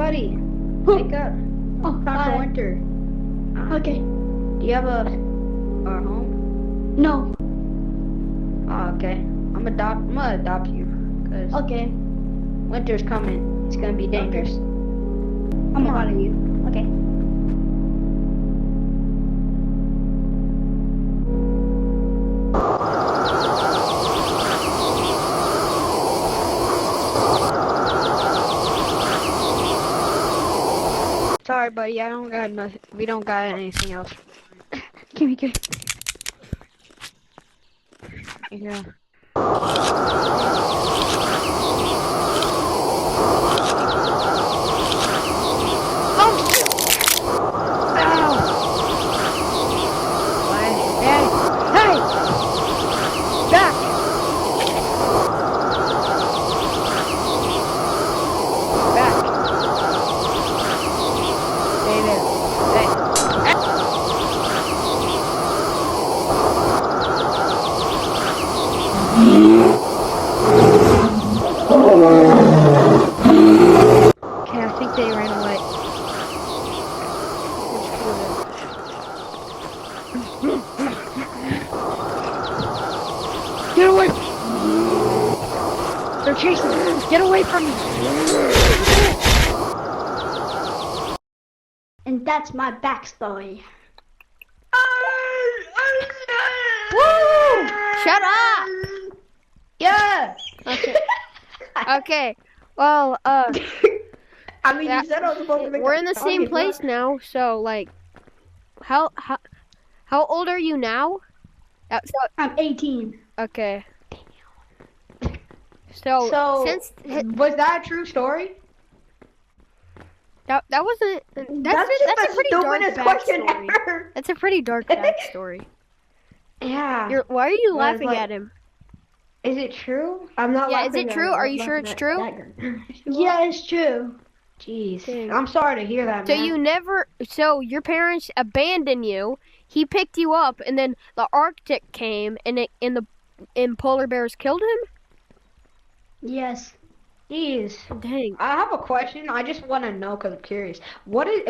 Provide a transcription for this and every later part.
buddy. Wake up. Oh, Dr. Winter. Okay. Do you have a home? No. Oh, okay. I'm gonna adopt you. Cause Okay. winter's coming. It's gonna be dangerous. I'm out of you. Okay. Sorry, buddy. I don't got nothing. We don't got anything else. Give me. Yeah. Okay, I think they ran away. Get away! They're chasing me! Get away from me! And that's my backstory. Woo! Shut up! Yeah! Okay. Okay. Well, I mean, you said I was supposed to make we're a in the target, same what? place now, so like, how old are you now? I'm 18. Okay. So since was that a true story? that wasn't That's that's a pretty dark question backstory. ever. That's a pretty dark backstory. Yeah. Why are you Well, laughing like- at him? Is it true? I'm not Yeah, is laughing it at true? it. Are I'm you sure laughing it's at true? that girl. Yeah, it's true. Jeez. Dang. I'm sorry to hear that, So man. so your parents abandoned you. He picked you up, and then the Arctic came, and polar bears killed him. Yes. Jeez. Dang. I have a question. I just want to know because I'm curious. What did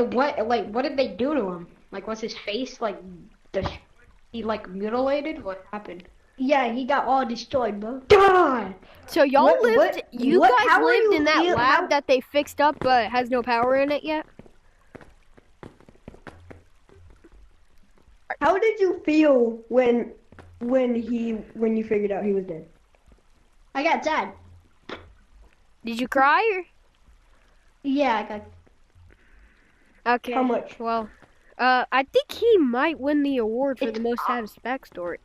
they do to him? Like, was his face he like mutilated? What happened? Yeah, he got all destroyed, bro. God. So y'all you guys how are lived you in that feel- lab how- that they fixed up but has no power in it yet? How did you feel when you figured out he was dead? I got sad. Did you cry? Yeah, I got. Okay. How much? Well, I think he might win the award for the most saddest backstory.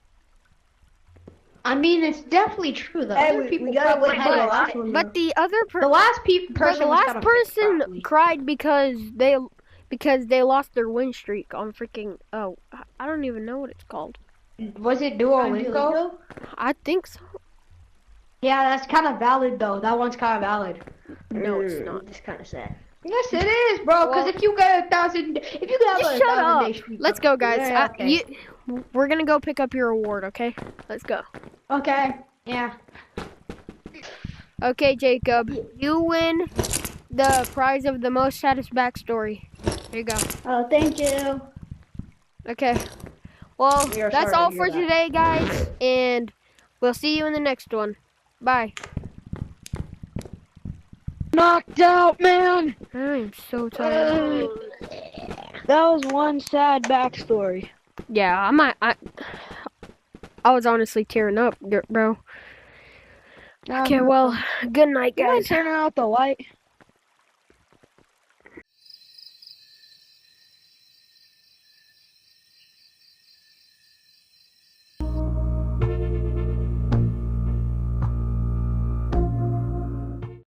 I mean, it's definitely true. The Hey, other we people gotta probably wait had for a the lot. last one. But the other The last person was kinda fixed person properly. cried because they lost their win streak on freaking I don't even know what it's called. Was it Duolingo? I think so. Yeah, that's kind of valid though. That one's kind of valid. No, it's not. It's kind of sad. Yes, it is, bro. Because Well- if you get if you have Just a shut 1,000 up. day streak, Let's go, guys. Yeah, okay. We're gonna go pick up your award, okay? Let's go. Okay. Yeah. Okay, Jacob, you win the prize of the most saddest backstory. Here you go. Oh, thank you. Okay. Well, We are that's sorry to all hear for that. today, guys, and we'll see you in the next one. Bye. Knocked out, man. I'm so tired. That was one sad backstory. Yeah, I was honestly tearing up, bro. Okay, well, good night, You guys. turn out the light.